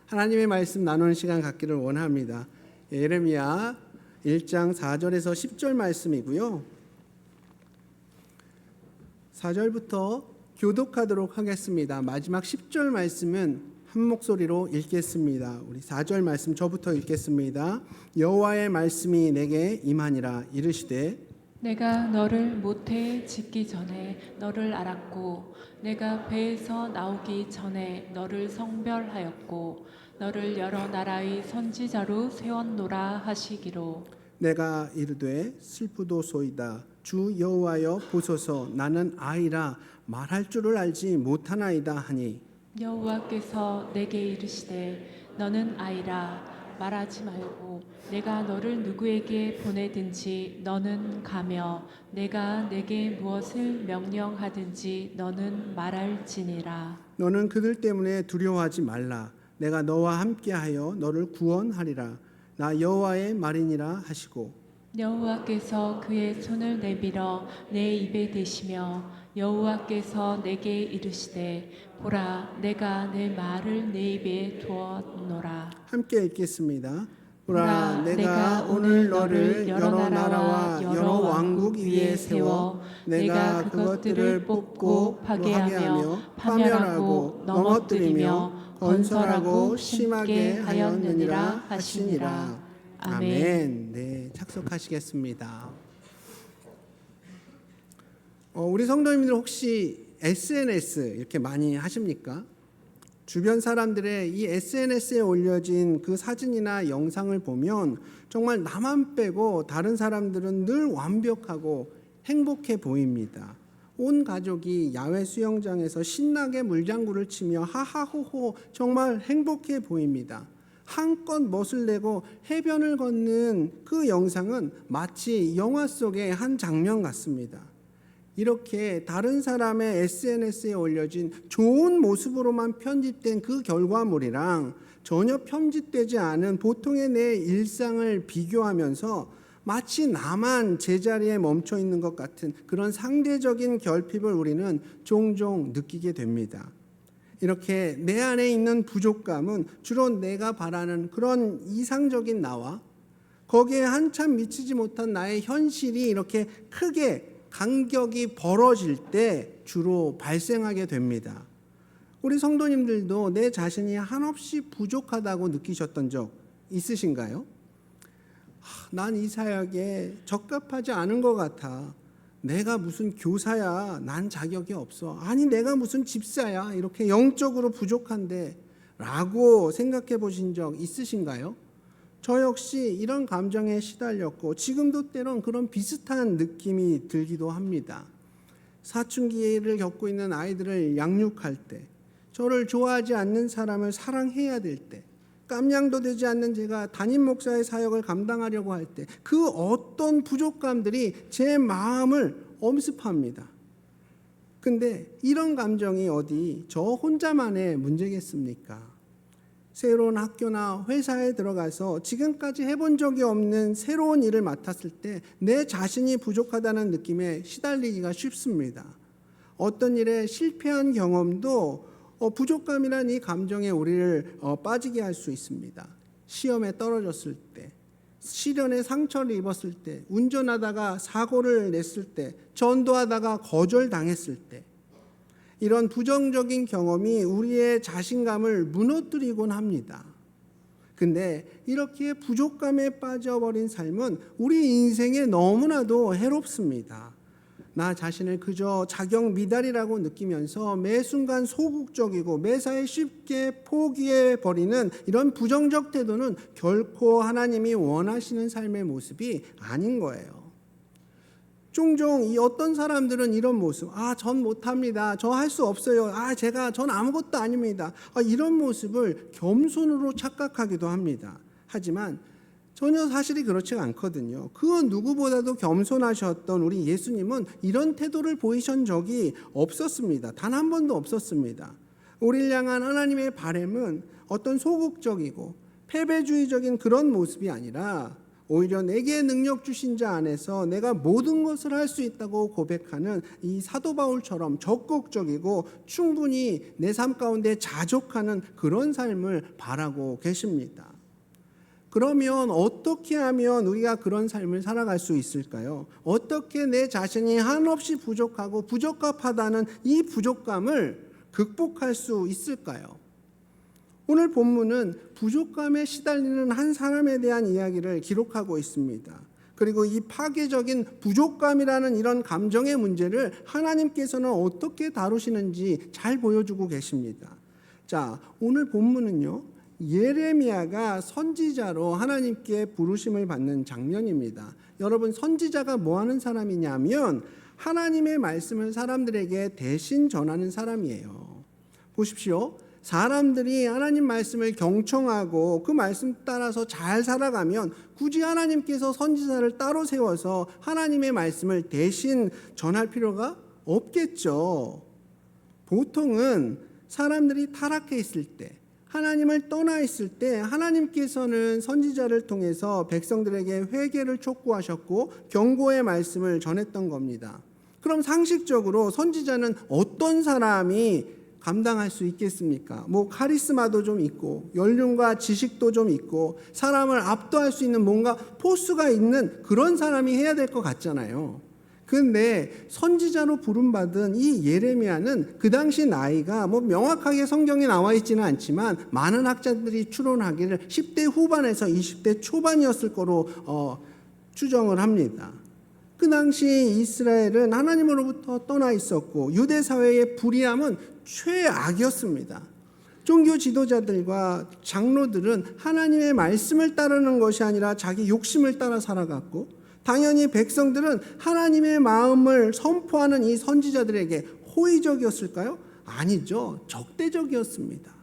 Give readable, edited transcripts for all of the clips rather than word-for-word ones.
하나님의 말씀 나누는 시간 갖기를 원합니다. 예레미야 1장 4절에서 10절 말씀이고요. 4절부터 교독하도록 하겠습니다. 마지막 10절 말씀은 한 목소리로 읽겠습니다. 우리 4절 말씀 저부터 읽겠습니다. 여호와의 말씀이 내게 임하니라. 이르시되 내가 너를 모태에 짓기 전에 너를 알았고 내가 배에서 나오기 전에 너를 성별하였고 너를 여러 나라의 선지자로 세웠노라 하시기로. 내가 이르되 슬프도소이다. 주 여호와여 보소서. 나는 아이라 말할 줄을 알지 못하나이다 하니 여호와께서 내게 이르시되 너는 아이라 말하지 말고 내가 너를 누구에게 보내든지 너는 가며 내가 내게 무엇을 명령하든지 너는 말할지니라. 너는 그들 때문에 두려워하지 말라. 내가 너와 함께하여 너를 구원하리라. 나 여호와의 말이니라 하시고 여호와께서 그의 손을 내밀어 내 입에 대시며 여호와께서 내게 이르시되 보라 내가 내 말을 내 입에 두었노라. 함께 읽겠습니다. 보라 내가 오늘 너를 여러 나라와 여러 왕국 위에 세워 내가 그것들을 뽑고 파괴하며 파멸하고 넘어뜨리며 건설하고 심하게 하였느니라 하시니라. 아멘. 네, 착석하시겠습니다. 우리 성도님들 혹시 SNS 이렇게 많이 하십니까? 주변 사람들의 이 SNS에 올려진 그 사진이나 영상을 보면 정말 나만 빼고 다른 사람들은 늘 완벽하고 행복해 보입니다. 온 가족이 야외 수영장에서 신나게 물장구를 치며 하하호호 정말 행복해 보입니다. 한껏 멋을 내고 해변을 걷는 그 영상은 마치 영화 속의 한 장면 같습니다. 이렇게 다른 사람의 SNS에 올려진 좋은 모습으로만 편집된 그 결과물이랑 전혀 편집되지 않은 보통의 내 일상을 비교하면서 마치 나만 제자리에 멈춰 있는 것 같은 그런 상대적인 결핍을 우리는 종종 느끼게 됩니다. 이렇게 내 안에 있는 부족감은 주로 내가 바라는 그런 이상적인 나와 거기에 한참 미치지 못한 나의 현실이 이렇게 크게 간격이 벌어질 때 주로 발생하게 됩니다. 우리 성도님들도 내 자신이 한없이 부족하다고 느끼셨던 적 있으신가요? 난 이 사역에 적합하지 않은 것 같아. 내가 무슨 교사야. 난 자격이 없어. 아니 내가 무슨 집사야. 이렇게 영적으로 부족한데 라고 생각해 보신 적 있으신가요? 저 역시 이런 감정에 시달렸고 지금도 때론 그런 비슷한 느낌이 들기도 합니다. 사춘기를 겪고 있는 아이들을 양육할 때, 저를 좋아하지 않는 사람을 사랑해야 될 때, 깜냥도 되지 않는 제가 담임 목사의 사역을 감당하려고 할 때 그 어떤 부족감들이 제 마음을 엄습합니다. 근데 이런 감정이 어디 저 혼자만의 문제겠습니까? 새로운 학교나 회사에 들어가서 지금까지 해본 적이 없는 새로운 일을 맡았을 때 내 자신이 부족하다는 느낌에 시달리기가 쉽습니다. 어떤 일에 실패한 경험도 부족감이란 이 감정에 우리를 빠지게 할 수 있습니다. 시험에 떨어졌을 때, 시련의 상처를 입었을 때, 운전하다가 사고를 냈을 때, 전도하다가 거절당했을 때, 이런 부정적인 경험이 우리의 자신감을 무너뜨리곤 합니다. 근데 이렇게 부족감에 빠져버린 삶은 우리 인생에 너무나도 해롭습니다. 나 자신을 그저 자격 미달이라고 느끼면서 매 순간 소극적이고 매사에 쉽게 포기해버리는 이런 부정적 태도는 결코 하나님이 원하시는 삶의 모습이 아닌 거예요. 종종 이 어떤 사람들은 이런 모습, 전 못합니다. 저 할 수 없어요. 전 아무것도 아닙니다. 이런 모습을 겸손으로 착각하기도 합니다. 하지만 전혀 사실이 그렇지가 않거든요. 그 누구보다도 겸손하셨던 우리 예수님은 이런 태도를 보이신 적이 없었습니다. 단 한 번도 없었습니다. 우리를 향한 하나님의 바람은 어떤 소극적이고 패배주의적인 그런 모습이 아니라 오히려 내게 능력 주신 자 안에서 내가 모든 것을 할 수 있다고 고백하는 이 사도 바울처럼 적극적이고 충분히 내 삶 가운데 자족하는 그런 삶을 바라고 계십니다. 그러면 어떻게 하면 우리가 그런 삶을 살아갈 수 있을까요? 어떻게 내 자신이 한없이 부족하고 부적합하다는 이 부족감을 극복할 수 있을까요? 오늘 본문은 부족감에 시달리는 한 사람에 대한 이야기를 기록하고 있습니다. 그리고 이 파괴적인 부족감이라는 이런 감정의 문제를 하나님께서는 어떻게 다루시는지 잘 보여주고 계십니다. 자, 오늘 본문은요, 예레미야가 선지자로 하나님께 부르심을 받는 장면입니다. 여러분, 선지자가 뭐 하는 사람이냐면 하나님의 말씀을 사람들에게 대신 전하는 사람이에요. 보십시오. 사람들이 하나님 말씀을 경청하고 그 말씀 따라서 잘 살아가면 굳이 하나님께서 선지자를 따로 세워서 하나님의 말씀을 대신 전할 필요가 없겠죠. 보통은 사람들이 타락해 있을 때, 하나님을 떠나 있을 때 하나님께서는 선지자를 통해서 백성들에게 회개를 촉구하셨고 경고의 말씀을 전했던 겁니다. 그럼 상식적으로 선지자는 어떤 사람이 감당할 수 있겠습니까? 뭐 카리스마도 좀 있고 연륜과 지식도 좀 있고 사람을 압도할 수 있는 뭔가 포스가 있는 그런 사람이 해야 될 것 같잖아요. 근데 선지자로 부름받은 이 예레미야는 그 당시 나이가 뭐 명확하게 성경에 나와 있지는 않지만 많은 학자들이 추론하기를 10대 후반에서 20대 초반이었을 거로 추정을 합니다. 그 당시 이스라엘은 하나님으로부터 떠나 있었고 유대 사회의 불의함은 최악이었습니다. 종교 지도자들과 장로들은 하나님의 말씀을 따르는 것이 아니라 자기 욕심을 따라 살아갔고 당연히 백성들은 하나님의 마음을 선포하는 이 선지자들에게 호의적이었을까요? 아니죠. 적대적이었습니다.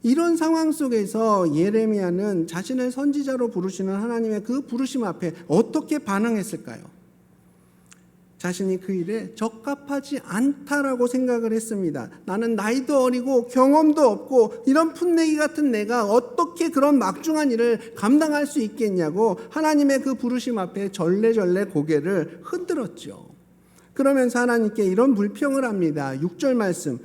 이런 상황 속에서 예레미야는 자신을 선지자로 부르시는 하나님의 그 부르심 앞에 어떻게 반응했을까요? 자신이 그 일에 적합하지 않다라고 생각을 했습니다. 나는 나이도 어리고 경험도 없고 이런 풋내기 같은 내가 어떻게 그런 막중한 일을 감당할 수 있겠냐고 하나님의 그 부르심 앞에 절레절레 고개를 흔들었죠. 그러면서 하나님께 이런 불평을 합니다. 6절 말씀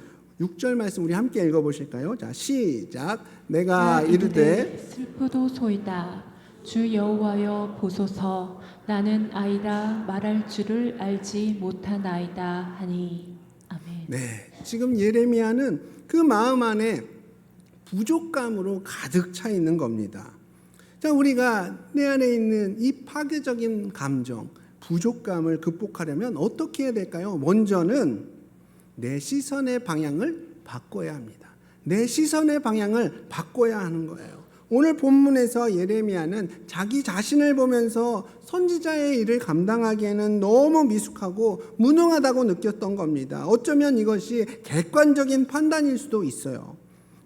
우리 함께 읽어보실까요? 자, 시작. 내가 이르되 슬프도소이다. 주 여호와여 보소서. 나는 아이라 말할 줄을 알지 못하나이다 하니. 아멘. 네, 지금 예레미야는 그 마음 안에 부족감으로 가득 차 있는 겁니다. 자, 우리가 내 안에 있는 이 파괴적인 감정, 부족감을 극복하려면 어떻게 해야 될까요? 먼저는 내 시선의 방향을 바꿔야 합니다. 내 시선의 방향을 바꿔야 하는 거예요. 오늘 본문에서 예레미야는 자기 자신을 보면서 선지자의 일을 감당하기에는 너무 미숙하고 무능하다고 느꼈던 겁니다. 어쩌면 이것이 객관적인 판단일 수도 있어요.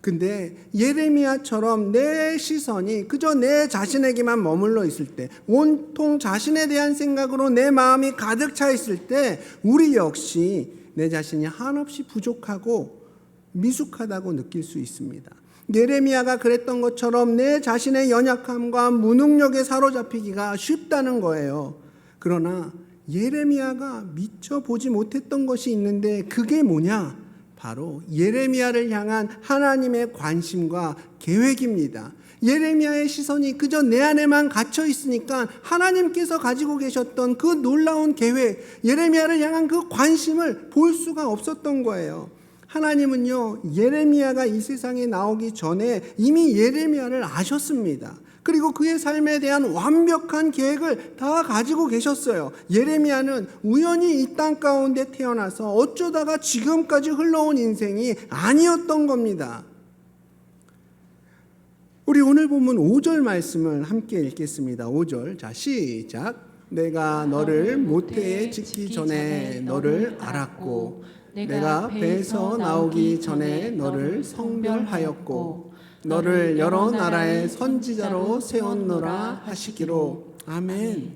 근데 예레미야처럼 내 시선이 그저 내 자신에게만 머물러 있을 때, 온통 자신에 대한 생각으로 내 마음이 가득 차 있을 때 우리 역시 내 자신이 한없이 부족하고 미숙하다고 느낄 수 있습니다. 예레미야가 그랬던 것처럼 내 자신의 연약함과 무능력에 사로잡히기가 쉽다는 거예요. 그러나 예레미야가 미처 보지 못했던 것이 있는데 그게 뭐냐? 바로 예레미야를 향한 하나님의 관심과 계획입니다. 예레미야의 시선이 그저 내 안에만 갇혀 있으니까 하나님께서 가지고 계셨던 그 놀라운 계획, 예레미야를 향한 그 관심을 볼 수가 없었던 거예요. 하나님은요, 예레미야가 이 세상에 나오기 전에 이미 예레미야를 아셨습니다. 그리고 그의 삶에 대한 완벽한 계획을 다 가지고 계셨어요. 예레미야는 우연히 이 땅 가운데 태어나서 어쩌다가 지금까지 흘러온 인생이 아니었던 겁니다. 우리 오늘 본문 5절 말씀을 함께 읽겠습니다. 5절, 자, 시작. 내가 너를 모태에 짓기 전에 너를 알았고 내가 배에서 나오기 전에 너를 성별하였고 너를 여러 나라의 선지자로 세웠노라 하시기로. 아멘.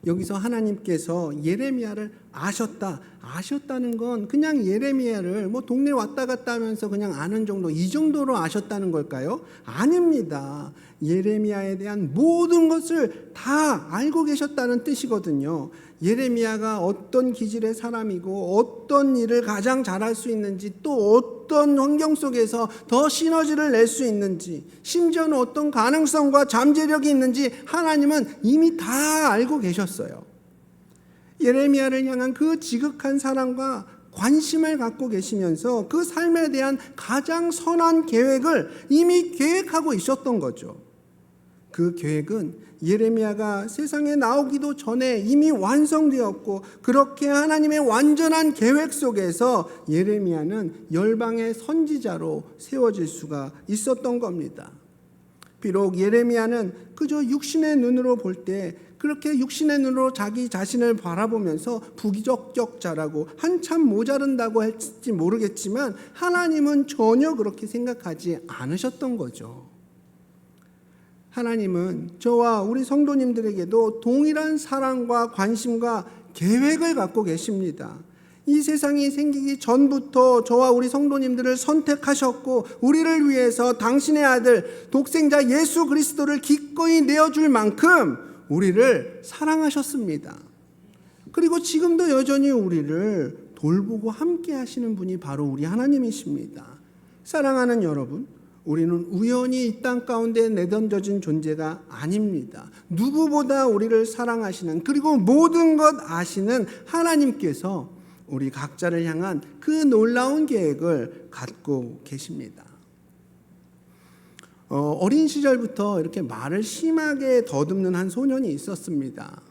여기서 하나님께서 예레미야를 아셨다는 건 그냥 예레미야를 뭐 동네 왔다 갔다 하면서 그냥 아는 정도, 이 정도로 아셨다는 걸까요? 아닙니다. 예레미야에 대한 모든 것을 다 알고 계셨다는 뜻이거든요. 예레미야가 어떤 기질의 사람이고 어떤 일을 가장 잘할 수 있는지, 또 어떤 환경 속에서 더 시너지를 낼 수 있는지, 심지어는 어떤 가능성과 잠재력이 있는지 하나님은 이미 다 알고 계셨어요. 예레미야를 향한 그 지극한 사랑과 관심을 갖고 계시면서 그 삶에 대한 가장 선한 계획을 이미 계획하고 있었던 거죠. 그 계획은 예레미야가 세상에 나오기도 전에 이미 완성되었고, 그렇게 하나님의 완전한 계획 속에서 예레미야는 열방의 선지자로 세워질 수가 있었던 겁니다. 비록 예레미야는 그저 육신의 눈으로 볼 때 그렇게 육신의 눈으로 자기 자신을 바라보면서 부기적자라고 한참 모자른다고 할지 모르겠지만, 하나님은 전혀 그렇게 생각하지 않으셨던 거죠. 하나님은 저와 우리 성도님들에게도 동일한 사랑과 관심과 계획을 갖고 계십니다. 이 세상이 생기기 전부터 저와 우리 성도님들을 선택하셨고, 우리를 위해서 당신의 아들 독생자 예수 그리스도를 기꺼이 내어줄 만큼 우리를 사랑하셨습니다. 그리고 지금도 여전히 우리를 돌보고 함께 하시는 분이 바로 우리 하나님이십니다. 사랑하는 여러분, 우리는 우연히 이 땅 가운데 내던져진 존재가 아닙니다. 누구보다 우리를 사랑하시는, 그리고 모든 것 아시는 하나님께서 우리 각자를 향한 그 놀라운 계획을 갖고 계십니다. 어린 시절부터 이렇게 말을 심하게 더듬는 한 소년이 있었습니다.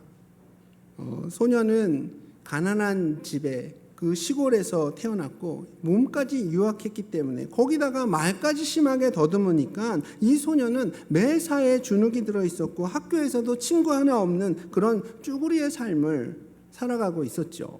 소년은 가난한 집에 그 시골에서 태어났고 몸까지 유학했기 때문에 거기다가 말까지 심하게 더듬으니까 이 소년은 매사에 주눅이 들어 있었고 학교에서도 친구 하나 없는 그런 쭈구리의 삶을 살아가고 있었죠.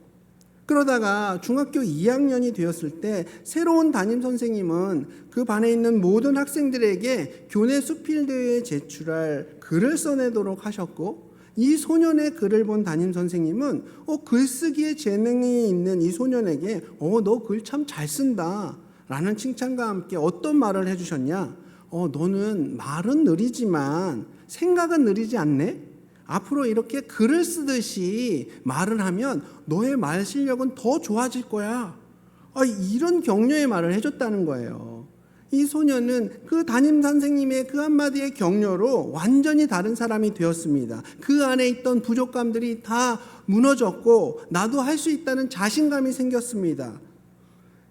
그러다가 중학교 2학년이 되었을 때 새로운 담임 선생님은 그 반에 있는 모든 학생들에게 교내 수필대회에 제출할 글을 써내도록 하셨고, 이 소년의 글을 본 담임 선생님은 글쓰기에 재능이 있는 이 소년에게 너 글 참 잘 쓴다 라는 칭찬과 함께 어떤 말을 해주셨냐, 너는 말은 느리지만 생각은 느리지 않네? 앞으로 이렇게 글을 쓰듯이 말을 하면 너의 말 실력은 더 좋아질 거야. 이런 격려의 말을 해줬다는 거예요. 이 소년은 그 담임 선생님의 그 한마디의 격려로 완전히 다른 사람이 되었습니다. 그 안에 있던 부족감들이 다 무너졌고 나도 할 수 있다는 자신감이 생겼습니다.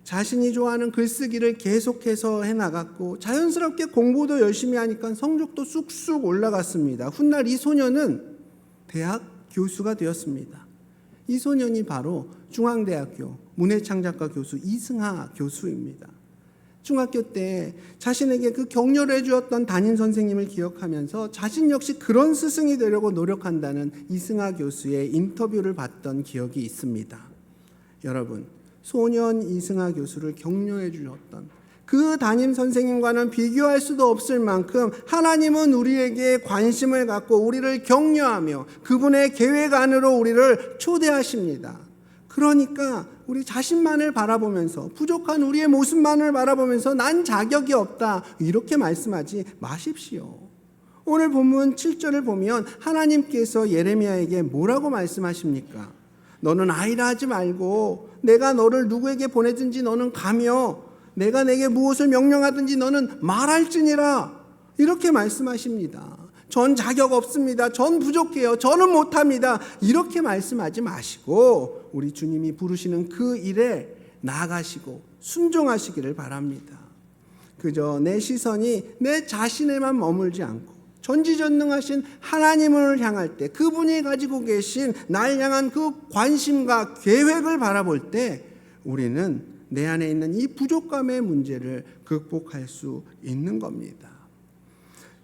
자신이 좋아하는 글쓰기를 계속해서 해나갔고 자연스럽게 공부도 열심히 하니까 성적도 쑥쑥 올라갔습니다. 훗날 이 소년은 대학 교수가 되었습니다. 이 소년이 바로 중앙대학교 문해창작과 교수 이승하 교수입니다. 중학교 때 자신에게 그 격려를 해주었던 담임 선생님을 기억하면서 자신 역시 그런 스승이 되려고 노력한다는 이승하 교수의 인터뷰를 봤던 기억이 있습니다. 여러분, 소년 이승하 교수를 격려해 주셨던 그 담임 선생님과는 비교할 수도 없을 만큼 하나님은 우리에게 관심을 갖고 우리를 격려하며 그분의 계획 안으로 우리를 초대하십니다. 그러니까 우리 자신만을 바라보면서 부족한 우리의 모습만을 바라보면서 난 자격이 없다 이렇게 말씀하지 마십시오. 오늘 본문 7절을 보면 하나님께서 예레미야에게 뭐라고 말씀하십니까? 너는 아이라 하지 말고 내가 너를 누구에게 보내든지 너는 가며 내가 내게 무엇을 명령하든지 너는 말할지니라 이렇게 말씀하십니다. 전 자격 없습니다. 전 부족해요. 저는 못합니다. 이렇게 말씀하지 마시고 우리 주님이 부르시는 그 일에 나아가시고 순종하시기를 바랍니다. 그저 내 시선이 내 자신에만 머물지 않고 전지전능하신 하나님을 향할 때 그분이 가지고 계신 날 향한 그 관심과 계획을 바라볼 때 우리는 내 안에 있는 이 부족감의 문제를 극복할 수 있는 겁니다.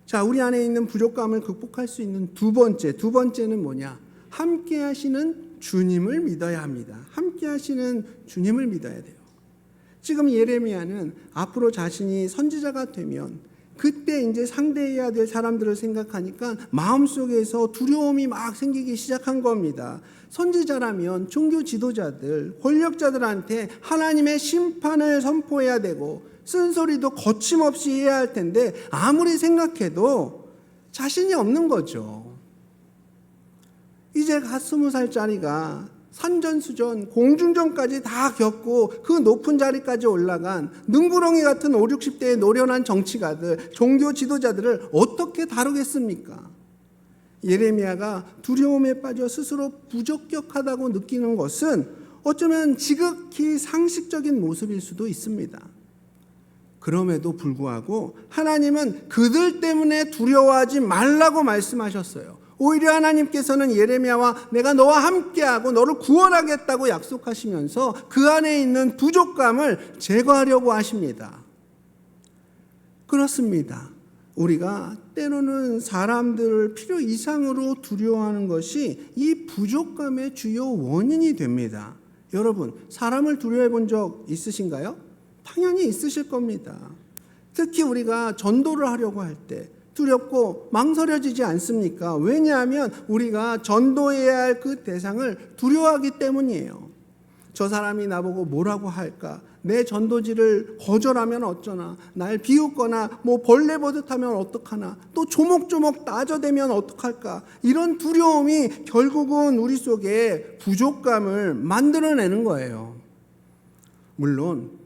자, 우리 안에 있는 부족감을 극복할 수 있는 두 번째는 뭐냐? 함께 하시는 주님을 믿어야 합니다. 함께 하시는 주님을 믿어야 돼요. 지금 예레미야는 앞으로 자신이 선지자가 되면 그때 이제 상대해야 될 사람들을 생각하니까 마음속에서 두려움이 막 생기기 시작한 겁니다. 선지자라면 종교 지도자들, 권력자들한테 하나님의 심판을 선포해야 되고 쓴소리도 거침없이 해야 할 텐데 아무리 생각해도 자신이 없는 거죠. 이제 갓 20살짜리가 산전수전, 공중전까지 다 겪고 그 높은 자리까지 올라간 능구렁이 같은 5, 60대의 노련한 정치가들, 종교 지도자들을 어떻게 다루겠습니까? 예레미야가 두려움에 빠져 스스로 부적격하다고 느끼는 것은 어쩌면 지극히 상식적인 모습일 수도 있습니다. 그럼에도 불구하고 하나님은 그들 때문에 두려워하지 말라고 말씀하셨어요. 오히려 하나님께서는 예레미야와 내가 너와 함께하고 너를 구원하겠다고 약속하시면서 그 안에 있는 부족감을 제거하려고 하십니다. 그렇습니다. 우리가 때로는 사람들을 필요 이상으로 두려워하는 것이 이 부족감의 주요 원인이 됩니다. 여러분, 사람을 두려워해 본 적 있으신가요? 당연히 있으실 겁니다. 특히 우리가 전도를 하려고 할 때 두렵고 망설여지지 않습니까? 왜냐하면 우리가 전도해야 할 그 대상을 두려워하기 때문이에요. 저 사람이 나보고 뭐라고 할까? 내 전도지를 거절하면 어쩌나? 날 비웃거나 뭐 벌레 보듯 하면 어떡하나? 또 조목조목 따져대면 어떡할까? 이런 두려움이 결국은 우리 속에 부족감을 만들어내는 거예요. 물론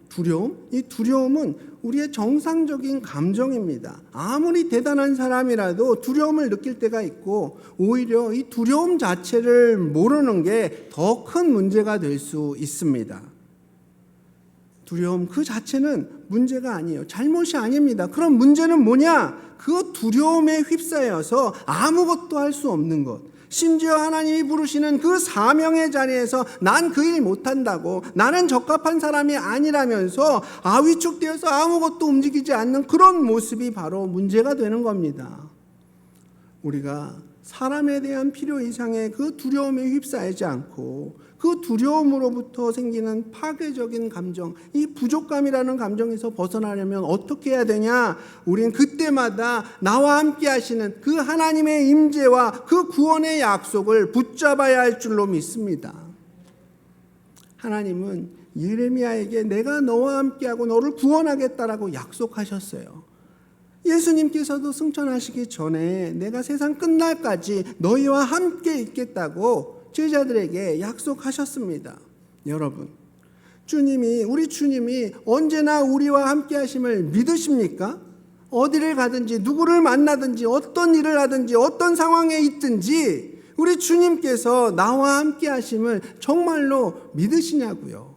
이 두려움은 우리의 정상적인 감정입니다. 아무리 대단한 사람이라도 두려움을 느낄 때가 있고 오히려 이 두려움 자체를 모르는 게 더 큰 문제가 될 수 있습니다. 두려움 그 자체는 문제가 아니에요. 잘못이 아닙니다. 그럼 문제는 뭐냐? 그 두려움에 휩싸여서 아무것도 할 수 없는 것. 심지어 하나님이 부르시는 그 사명의 자리에서 난 그 일 못한다고, 나는 적합한 사람이 아니라면서 위축되어서 아무것도 움직이지 않는 그런 모습이 바로 문제가 되는 겁니다. 우리가 사람에 대한 필요 이상의 그 두려움에 휩싸이지 않고 그 두려움으로부터 생기는 파괴적인 감정, 이 부족감이라는 감정에서 벗어나려면 어떻게 해야 되냐? 우린 그때마다 나와 함께 하시는 그 하나님의 임재와 그 구원의 약속을 붙잡아야 할 줄로 믿습니다. 하나님은 예레미야에게 내가 너와 함께하고 너를 구원하겠다라고 약속하셨어요. 예수님께서도 승천하시기 전에 내가 세상 끝날까지 너희와 함께 있겠다고 제자들에게 약속하셨습니다. 여러분, 우리 주님이 언제나 우리와 함께 하심을 믿으십니까? 어디를 가든지 누구를 만나든지 어떤 일을 하든지 어떤 상황에 있든지 우리 주님께서 나와 함께 하심을 정말로 믿으시냐고요.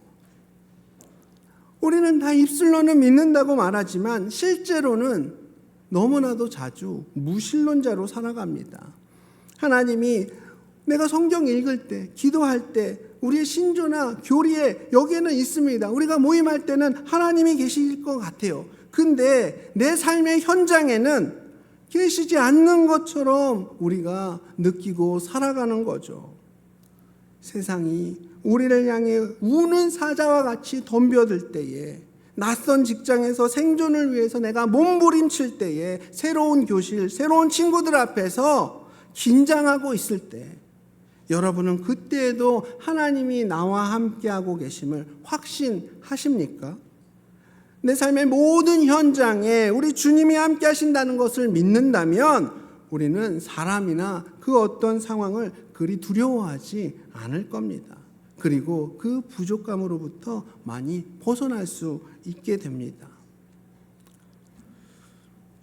우리는 다 입술로는 믿는다고 말하지만 실제로는 너무나도 자주 무신론자로 살아갑니다. 하나님이 내가 성경 읽을 때, 기도할 때 우리의 신조나 교리에 여기에는 있습니다. 우리가 모임할 때는 하나님이 계실 것 같아요. 근데 내 삶의 현장에는 계시지 않는 것처럼 우리가 느끼고 살아가는 거죠. 세상이 우리를 향해 우는 사자와 같이 덤벼들 때에, 낯선 직장에서 생존을 위해서 내가 몸부림칠 때에, 새로운 교실, 새로운 친구들 앞에서 긴장하고 있을 때, 여러분은 그때에도 하나님이 나와 함께하고 계심을 확신하십니까? 내 삶의 모든 현장에 우리 주님이 함께 하신다는 것을 믿는다면 우리는 사람이나 그 어떤 상황을 그리 두려워하지 않을 겁니다. 그리고 그 부족감으로부터 많이 벗어날 수 있게 됩니다.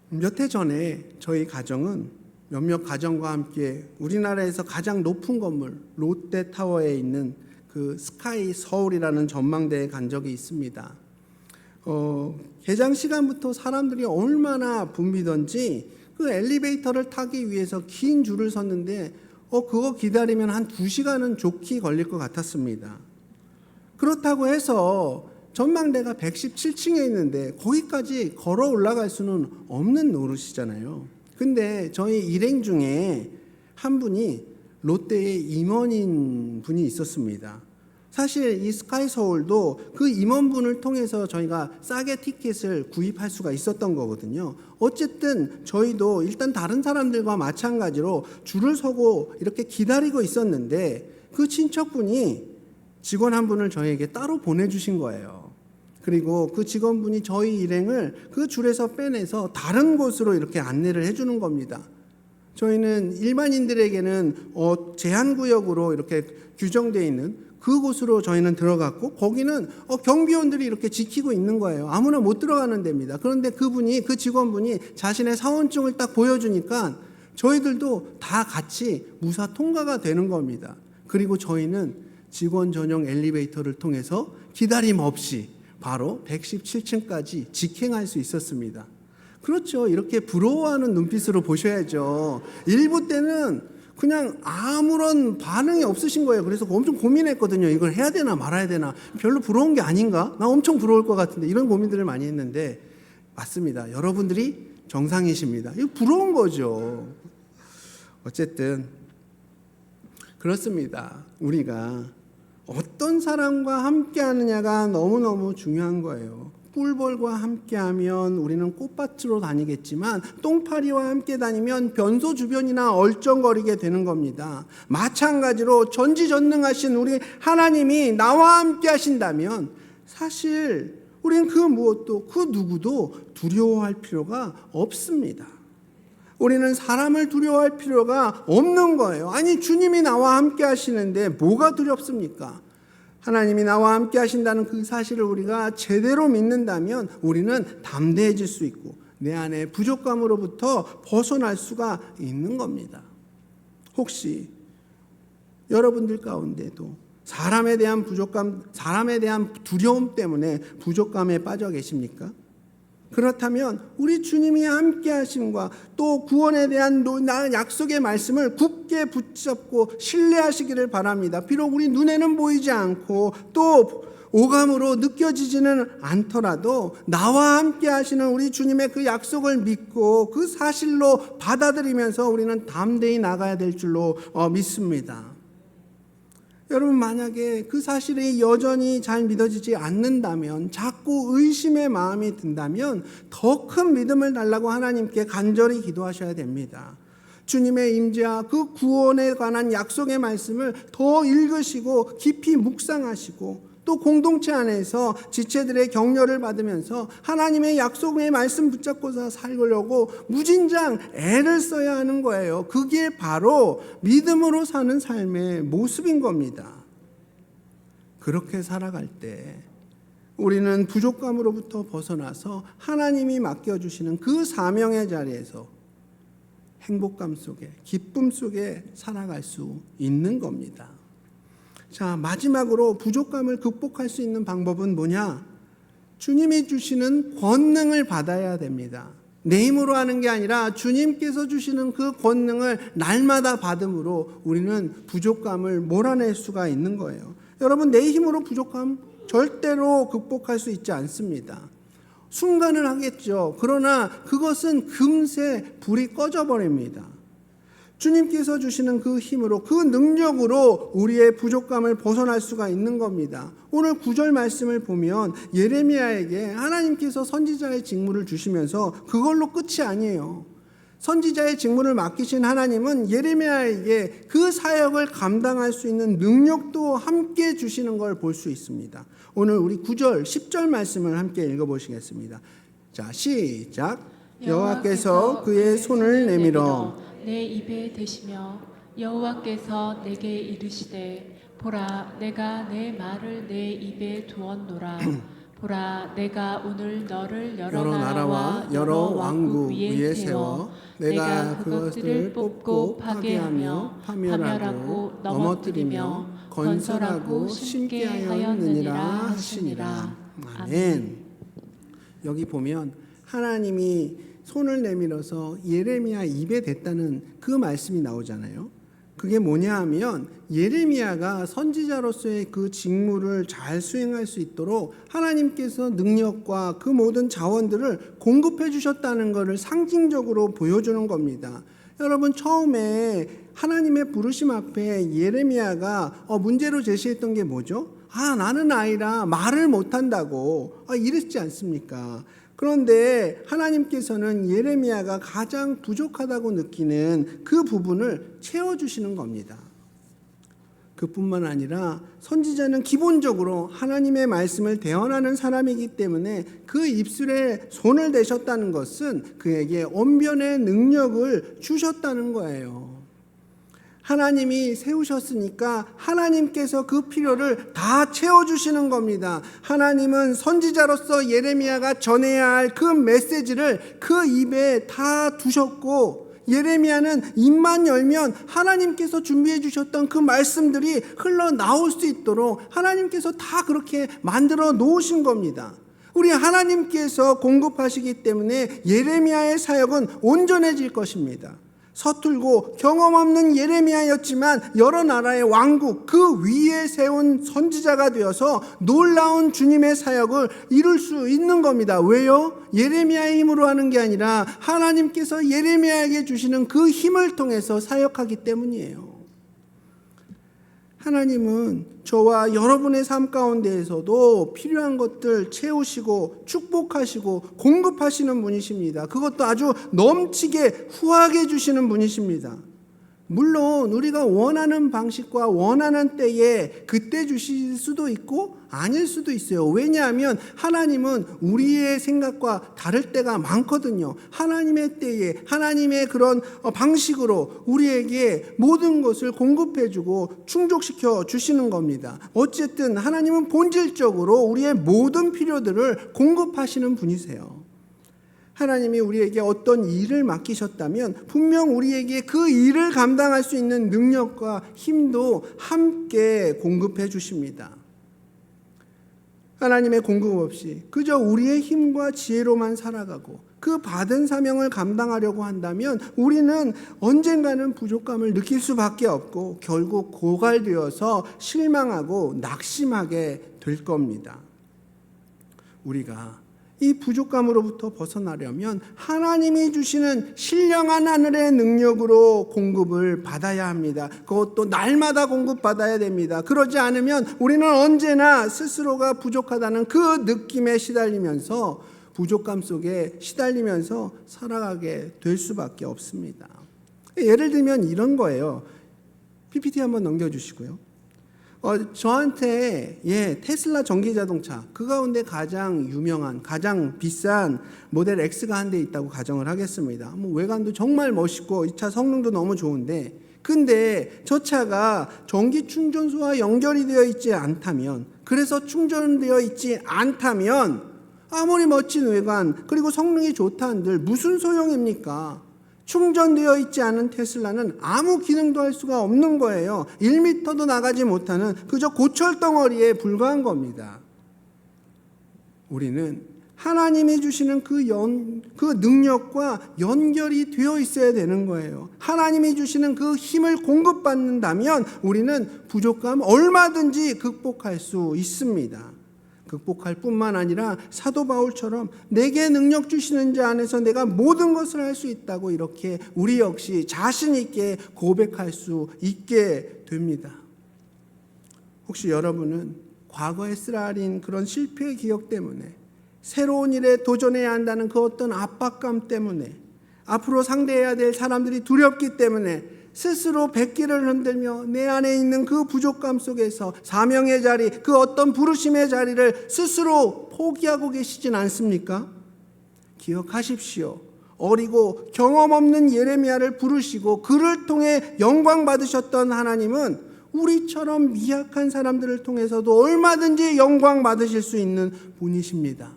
몇 해 전에 저희 가정은 몇몇 가정과 함께 우리나라에서 가장 높은 건물 롯데타워에 있는 그 스카이 서울이라는 전망대에 간 적이 있습니다. 개장 시간부터 사람들이 얼마나 붐비던지 그 엘리베이터를 타기 위해서 긴 줄을 섰는데 그거 기다리면 한 2시간은 좋게 걸릴 것 같았습니다. 그렇다고 해서 전망대가 117층에 있는데 거기까지 걸어 올라갈 수는 없는 노릇이잖아요. 근데 저희 일행 중에 한 분이 롯데의 임원인 분이 있었습니다. 사실 이 스카이 서울도 그 임원분을 통해서 저희가 싸게 티켓을 구입할 수가 있었던 거거든요. 어쨌든 저희도 일단 다른 사람들과 마찬가지로 줄을 서고 이렇게 기다리고 있었는데 그 친척분이 직원 한 분을 저희에게 따로 보내주신 거예요. 그리고 그 직원분이 저희 일행을 그 줄에서 빼내서 다른 곳으로 이렇게 안내를 해주는 겁니다. 저희는 일반인들에게는 제한구역으로 이렇게 규정되어 있는 그곳으로 저희는 들어갔고 거기는 경비원들이 이렇게 지키고 있는 거예요. 아무나 못 들어가는 데입니다. 그런데 그 직원분이 자신의 사원증을 딱 보여주니까 저희들도 다 같이 무사 통과가 되는 겁니다. 그리고 저희는 직원 전용 엘리베이터를 통해서 기다림 없이 바로 117층까지 직행할 수 있었습니다. 그렇죠. 이렇게 부러워하는 눈빛으로 보셔야죠. 일부 때는 그냥 아무런 반응이 없으신 거예요. 그래서 엄청 고민했거든요. 이걸 해야 되나 말아야 되나. 별로 부러운 게 아닌가? 나 엄청 부러울 것 같은데. 이런 고민들을 많이 했는데 맞습니다. 여러분들이 정상이십니다. 이거 부러운 거죠. 어쨌든 그렇습니다. 우리가 어떤 사람과 함께 하느냐가 너무너무 중요한 거예요. 꿀벌과 함께하면 우리는 꽃밭으로 다니겠지만 똥파리와 함께 다니면 변소 주변이나 얼쩡거리게 되는 겁니다. 마찬가지로 전지전능하신 우리 하나님이 나와 함께 하신다면 사실 우리는 그 무엇도 그 누구도 두려워할 필요가 없습니다. 우리는 사람을 두려워할 필요가 없는 거예요. 아니 주님이 나와 함께 하시는데 뭐가 두렵습니까? 하나님이 나와 함께 하신다는 그 사실을 우리가 제대로 믿는다면 우리는 담대해질 수 있고 내 안에 부족감으로부터 벗어날 수가 있는 겁니다. 혹시 여러분들 가운데도 사람에 대한 부족감, 사람에 대한 두려움 때문에 부족감에 빠져 계십니까? 그렇다면 우리 주님이 함께 하심과 또 구원에 대한 약속의 말씀을 굳게 붙잡고 신뢰하시기를 바랍니다. 비록 우리 눈에는 보이지 않고 또 오감으로 느껴지지는 않더라도 나와 함께 하시는 우리 주님의 그 약속을 믿고 그 사실로 받아들이면서 우리는 담대히 나가야 될 줄로 믿습니다. 여러분 만약에 그 사실이 여전히 잘 믿어지지 않는다면 자꾸 의심의 마음이 든다면 더 큰 믿음을 달라고 하나님께 간절히 기도하셔야 됩니다. 주님의 임재와 그 구원에 관한 약속의 말씀을 더 읽으시고 깊이 묵상하시고 또 공동체 안에서 지체들의 격려를 받으면서 하나님의 약속의 말씀 붙잡고서 살려고 무진장 애를 써야 하는 거예요. 그게 바로 믿음으로 사는 삶의 모습인 겁니다. 그렇게 살아갈 때 우리는 부족감으로부터 벗어나서 하나님이 맡겨주시는 그 사명의 자리에서 행복감 속에 기쁨 속에 살아갈 수 있는 겁니다. 자, 마지막으로 부족감을 극복할 수 있는 방법은 뭐냐? 주님이 주시는 권능을 받아야 됩니다. 내 힘으로 하는 게 아니라 주님께서 주시는 그 권능을 날마다 받음으로 우리는 부족감을 몰아낼 수가 있는 거예요. 여러분, 내 힘으로 부족함 절대로 극복할 수 있지 않습니다. 순간은 하겠죠. 그러나 그것은 금세 불이 꺼져버립니다. 주님께서 주시는 그 힘으로 그 능력으로 우리의 부족감을 벗어날 수가 있는 겁니다. 오늘 9절 말씀을 보면 예레미야에게 하나님께서 선지자의 직무를 주시면서 그걸로 끝이 아니에요. 선지자의 직무를 맡기신 하나님은 예레미야에게 그 사역을 감당할 수 있는 능력도 함께 주시는 걸 볼 수 있습니다. 오늘 우리 9절 10절 말씀을 함께 읽어보시겠습니다. 자, 시작. 여호와께서 그의 손을 내밀어 내 입에 대시며 여호와께서 내게 이르시되 보라 내가 내 말을 내 입에 두었노라. 보라 내가 오늘 너를 여러 나라와 여러 왕국 위에 세워 내가 그것들을 뽑고 파괴하며 파멸하고 넘어뜨리며 건설하고 심게 하였느니라 하시니라. 아멘. 여기 보면 하나님이 손을 내밀어서 예레미야 입에 댔다는 그 말씀이 나오잖아요. 그게 뭐냐 하면 예레미야가 선지자로서의 그 직무를 잘 수행할 수 있도록 하나님께서 능력과 그 모든 자원들을 공급해 주셨다는 것을 상징적으로 보여주는 겁니다. 여러분 처음에 하나님의 부르심 앞에 예레미야가 문제로 제시했던 게 뭐죠? 나는 아이라 말을 못한다고 이랬지 않습니까? 그런데 하나님께서는 예레미야가 가장 부족하다고 느끼는 그 부분을 채워주시는 겁니다. 그뿐만 아니라 선지자는 기본적으로 하나님의 말씀을 대언하는 사람이기 때문에 그 입술에 손을 대셨다는 것은 그에게 언변의 능력을 주셨다는 거예요. 하나님이 세우셨으니까 하나님께서 그 필요를 다 채워주시는 겁니다. 하나님은 선지자로서 예레미야가 전해야 할 그 메시지를 그 입에 다 두셨고, 예레미야는 입만 열면 하나님께서 준비해 주셨던 그 말씀들이 흘러나올 수 있도록 하나님께서 다 그렇게 만들어 놓으신 겁니다. 우리 하나님께서 공급하시기 때문에 예레미야의 사역은 온전해질 것입니다. 서툴고 경험 없는 예레미야였지만 여러 나라의 왕국 그 위에 세운 선지자가 되어서 놀라운 주님의 사역을 이룰 수 있는 겁니다. 왜요? 예레미야의 힘으로 하는 게 아니라 하나님께서 예레미야에게 주시는 그 힘을 통해서 사역하기 때문이에요. 하나님은 저와 여러분의 삶 가운데에서도 필요한 것들 채우시고 축복하시고 공급하시는 분이십니다. 그것도 아주 넘치게 후하게 주시는 분이십니다. 물론 우리가 원하는 방식과 원하는 때에 그때 주실 수도 있고 아닐 수도 있어요. 왜냐하면 하나님은 우리의 생각과 다를 때가 많거든요. 하나님의 때에 하나님의 그런 방식으로 우리에게 모든 것을 공급해주고 충족시켜 주시는 겁니다. 어쨌든 하나님은 본질적으로 우리의 모든 필요들을 공급하시는 분이세요. 하나님이 우리에게 어떤 일을 맡기셨다면 분명 우리에게 그 일을 감당할 수 있는 능력과 힘도 함께 공급해 주십니다. 하나님의 공급 없이 그저 우리의 힘과 지혜로만 살아가고 그 받은 사명을 감당하려고 한다면 우리는 언젠가는 부족감을 느낄 수밖에 없고 결국 고갈되어서 실망하고 낙심하게 될 겁니다. 우리가 이 부족감으로부터 벗어나려면 하나님이 주시는 신령한 하늘의 능력으로 공급을 받아야 합니다. 그것도 날마다 공급받아야 됩니다. 그러지 않으면 우리는 언제나 스스로가 부족하다는 그 느낌에 시달리면서 부족감 속에 시달리면서 살아가게 될 수밖에 없습니다. 예를 들면 이런 거예요. PPT 한번 넘겨주시고요. 저한테 테슬라 전기자동차 그 가운데 가장 유명한 가장 비싼 모델 X가 한 대 있다고 가정을 하겠습니다. 외관도 정말 멋있고 이 차 성능도 너무 좋은데 근데 저 차가 전기 충전소와 연결이 되어 있지 않다면 그래서 충전되어 있지 않다면 아무리 멋진 외관 그리고 성능이 좋다 한들 무슨 소용입니까? 충전되어 있지 않은 테슬라는 아무 기능도 할 수가 없는 거예요. 1m도 나가지 못하는 그저 고철덩어리에 불과한 겁니다. 우리는 하나님이 주시는 그 능력과 연결이 되어 있어야 되는 거예요. 하나님이 주시는 그 힘을 공급받는다면 우리는 부족감 얼마든지 극복할 수 있습니다. 극복할 뿐만 아니라 사도 바울처럼 내게 능력 주시는 자 안에서 내가 모든 것을 할 수 있다고 이렇게 우리 역시 자신 있게 고백할 수 있게 됩니다. 혹시 여러분은 과거에 쓰라린 그런 실패의 기억 때문에 새로운 일에 도전해야 한다는 그 어떤 압박감 때문에 앞으로 상대해야 될 사람들이 두렵기 때문에 스스로 백기를 흔들며 내 안에 있는 그 부족감 속에서 사명의 자리, 그 어떤 부르심의 자리를 스스로 포기하고 계시진 않습니까? 기억하십시오. 어리고 경험 없는 예레미야를 부르시고 그를 통해 영광 받으셨던 하나님은 우리처럼 미약한 사람들을 통해서도 얼마든지 영광 받으실 수 있는 분이십니다.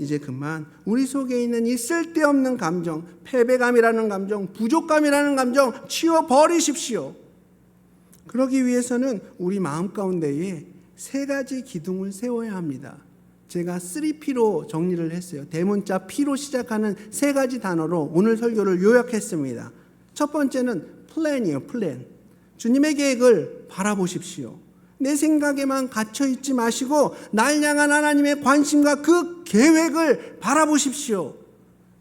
이제 그만 우리 속에 있는 이 쓸데없는 감정, 패배감이라는 감정, 부족감이라는 감정 치워버리십시오. 그러기 위해서는 우리 마음 가운데에 3가지 기둥을 세워야 합니다. 제가 3P로 정리를 했어요. 대문자 P로 시작하는 3가지 단어로 오늘 설교를 요약했습니다. 첫 번째는 플랜이에요. 플랜. 주님의 계획을 바라보십시오. 내 생각에만 갇혀있지 마시고 날 향한 하나님의 관심과 그 계획을 바라보십시오.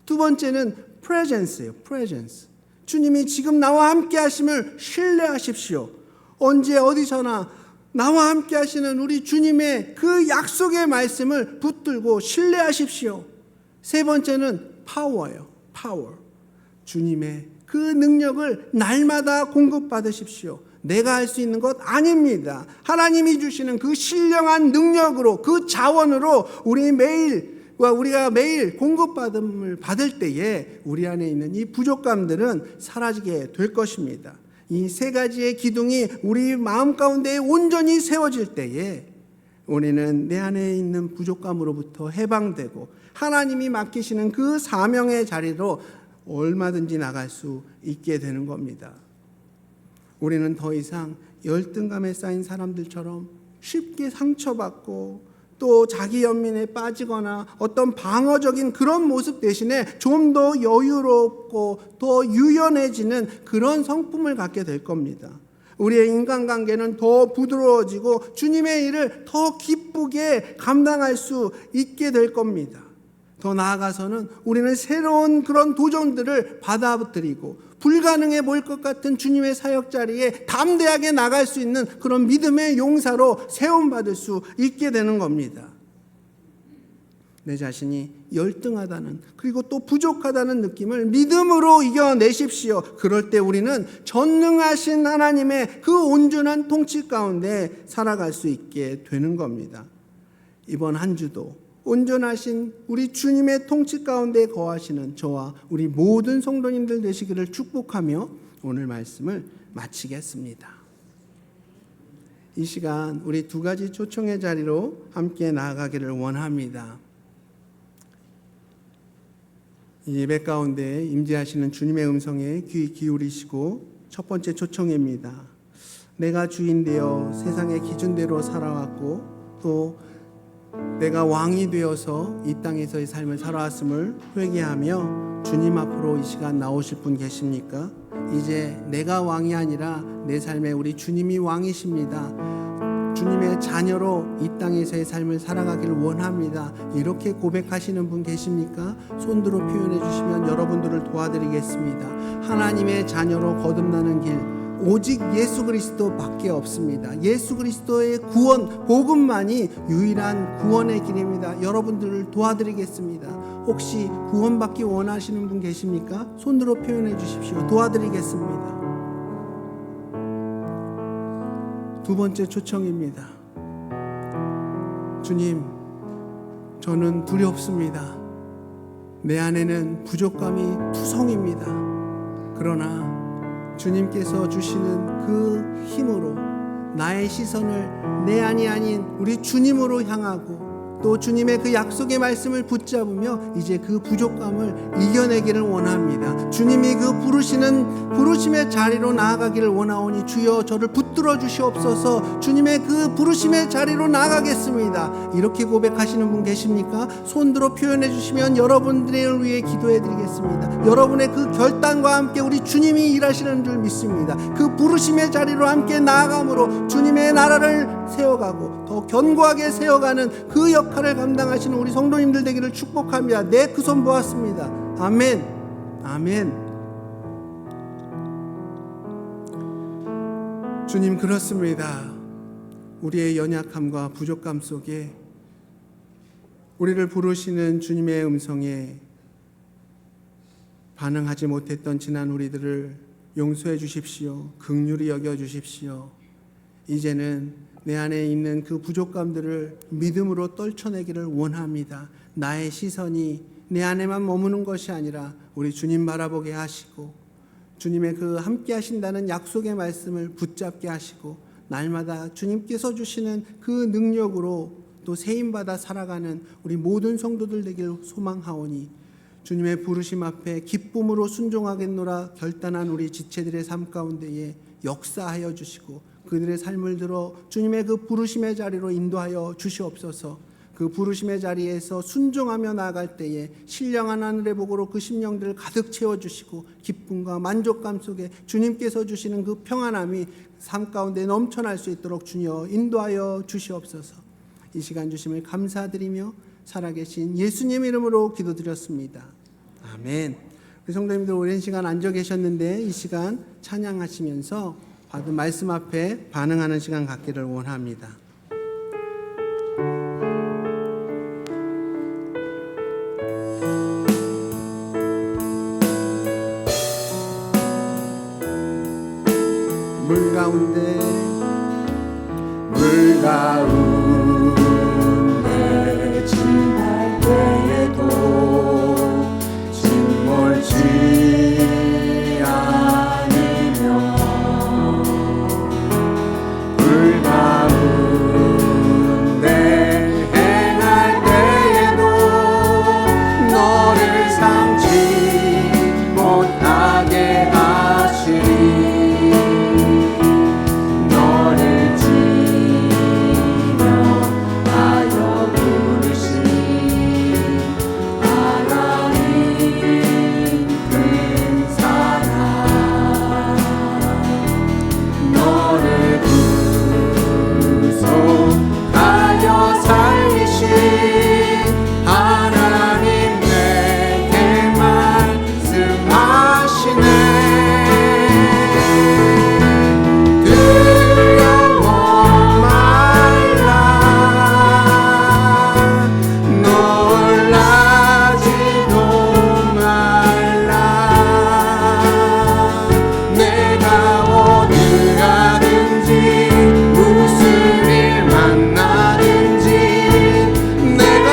두 번째는 presence예요. presence. 주님이 지금 나와 함께 하심을 신뢰하십시오. 언제 어디서나 나와 함께 하시는 우리 주님의 그 약속의 말씀을 붙들고 신뢰하십시오. 세 번째는 파워예요. 파워. 주님의 그 능력을 날마다 공급받으십시오. 내가 할 수 있는 것 아닙니다. 하나님이 주시는 그 신령한 능력으로, 그 자원으로 우리가 매일 공급받음을 받을 때에 우리 안에 있는 이 부족감들은 사라지게 될 것입니다. 이 세 가지의 기둥이 우리 마음 가운데 온전히 세워질 때에 우리는 내 안에 있는 부족감으로부터 해방되고 하나님이 맡기시는 그 사명의 자리로 얼마든지 나갈 수 있게 되는 겁니다. 우리는 더 이상 열등감에 쌓인 사람들처럼 쉽게 상처받고 또 자기 연민에 빠지거나 어떤 방어적인 그런 모습 대신에 좀 더 여유롭고 더 유연해지는 그런 성품을 갖게 될 겁니다. 우리의 인간관계는 더 부드러워지고 주님의 일을 더 기쁘게 감당할 수 있게 될 겁니다. 더 나아가서는 우리는 새로운 그런 도전들을 받아들이고 불가능해 보일 것 같은 주님의 사역 자리에 담대하게 나갈 수 있는 그런 믿음의 용사로 세움받을 수 있게 되는 겁니다. 내 자신이 열등하다는 그리고 또 부족하다는 느낌을 믿음으로 이겨내십시오. 그럴 때 우리는 전능하신 하나님의 그 온전한 통치 가운데 살아갈 수 있게 되는 겁니다. 이번 한 주도 온전하신 우리 주님의 통치 가운데 거하시는 저와 우리 모든 성도님들 되시기를 축복하며 오늘 말씀을 마치겠습니다. 이 시간 우리 두 가지 초청의 자리로 함께 나아가기를 원합니다. 이 예배 가운데 임재하시는 주님의 음성에 귀 기울이시고 첫 번째 초청입니다. 내가 주인 되어 세상의 기준대로 살아왔고 또 내가 왕이 되어서 이 땅에서의 삶을 살아왔음을 회개하며 주님 앞으로 이 시간 나오실 분 계십니까? 이제 내가 왕이 아니라 내 삶에 우리 주님이 왕이십니다. 주님의 자녀로 이 땅에서의 삶을 살아가기를 원합니다. 이렇게 고백하시는 분 계십니까? 손들어 표현해 주시면 여러분들을 도와드리겠습니다. 하나님의 자녀로 거듭나는 길 오직 예수 그리스도밖에 없습니다. 예수 그리스도의 구원, 복음만이 유일한 구원의 길입니다. 여러분들을 도와드리겠습니다. 혹시 구원받기 원하시는 분 계십니까? 손으로 표현해 주십시오. 도와드리겠습니다. 두 번째 초청입니다. 주님, 저는 두렵습니다. 내 안에는 부족감이 투성입니다. 그러나 주님께서 주시는 그 힘으로 나의 시선을 내 안이 아닌 우리 주님으로 향하고 또 주님의 그 약속의 말씀을 붙잡으며 이제 그 부족감을 이겨내기를 원합니다. 주님이 그 부르심의 자리로 나아가기를 원하오니 주여 저를 붙들어 주시옵소서. 주님의 그 부르심의 자리로 나아가겠습니다. 이렇게 고백하시는 분 계십니까? 손들어 표현해 주시면 여러분들을 위해 기도해 드리겠습니다. 여러분의 그 결단과 함께 우리 주님이 일하시는 줄 믿습니다. 그 부르심의 자리로 함께 나아감으로 주님의 나라를 세워가고 더 견고하게 세워가는 그 역할을 감당하시는 우리 성도님들 되기를 축복합니다. 네, 그 손 보았습니다. 아멘. 아멘. 주님, 그렇습니다. 우리의 연약함과 부족감 속에 우리를 부르시는 주님의 음성에 반응하지 못했던 지난 우리들을 용서해 주십시오. 긍휼히 여겨 주십시오. 이제는 내 안에 있는 그 부족감들을 믿음으로 떨쳐내기를 원합니다. 나의 시선이 내 안에만 머무는 것이 아니라 우리 주님 바라보게 하시고 주님의 그 함께 하신다는 약속의 말씀을 붙잡게 하시고 날마다 주님께서 주시는 그 능력으로 또 세임받아 살아가는 우리 모든 성도들 되기를 소망하오니 주님의 부르심 앞에 기쁨으로 순종하겠노라 결단한 우리 지체들의 삶 가운데에 역사하여 주시고 그들의 삶을 들어 주님의 그 부르심의 자리로 인도하여 주시옵소서. 그 부르심의 자리에서 순종하며 나아갈 때에 신령한 하늘의 복으로 그 심령들을 가득 채워주시고 기쁨과 만족감 속에 주님께서 주시는 그 평안함이 삶 가운데 넘쳐날 수 있도록 주여 인도하여 주시옵소서. 이 시간 주심을 감사드리며 살아계신 예수님 이름으로 기도드렸습니다. 아멘. 우리 성도님들 오랜 시간 앉아 계셨는데 이 시간 찬양하시면서 받은 말씀 앞에 반응하는 시간 갖기를 원합니다. 물 가운데 지날 때에도 침몰치 않으며 불 가운데 행할 때에도 너를 삼지 못하게 하시리. 너를 지며 하여 부르신 하나님 큰 사랑, 너를 구속하여 살리신 하나님 내게 말씀하시네. 두려워 말라, 놀라지도 말라. 내가 어디 가든지 무슨 일 만나든지 내가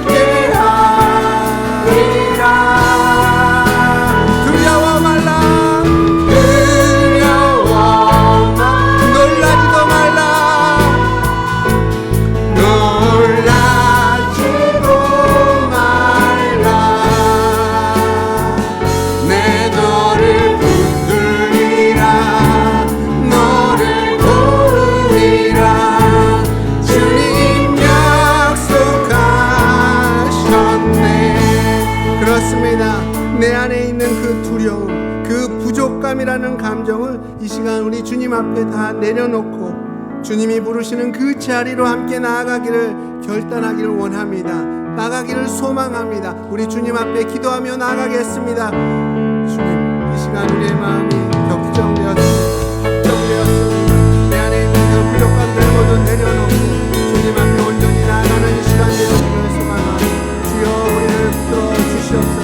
함께하리라. 두려워 말라, 놀라지도 말라, 놀라지도 말라. 내 너를 붙들리라, 너를 도우리라. 주님 약속하셨네. 그렇습니다. 내 안에 있는 그 두려움, 그 부족감이라는 감정을 이 시간 우리 주님 앞에 다 내려놓고 주님이 부르시는 그 자리로 함께 나아가기를 결단하기를 원합니다. 나가기를 소망합니다. 우리 주님 앞에 기도하며 나아가겠습니다. 주님, 이 시간 우리의 마음이 걱정되었습니다. 내 안에 있는 그 부족감들 모두 내려놓고 주님 앞에 온전히 나아가는 이 시간 되기를 소망합니다. 주여, 우리를 붙들어 주시옵소서.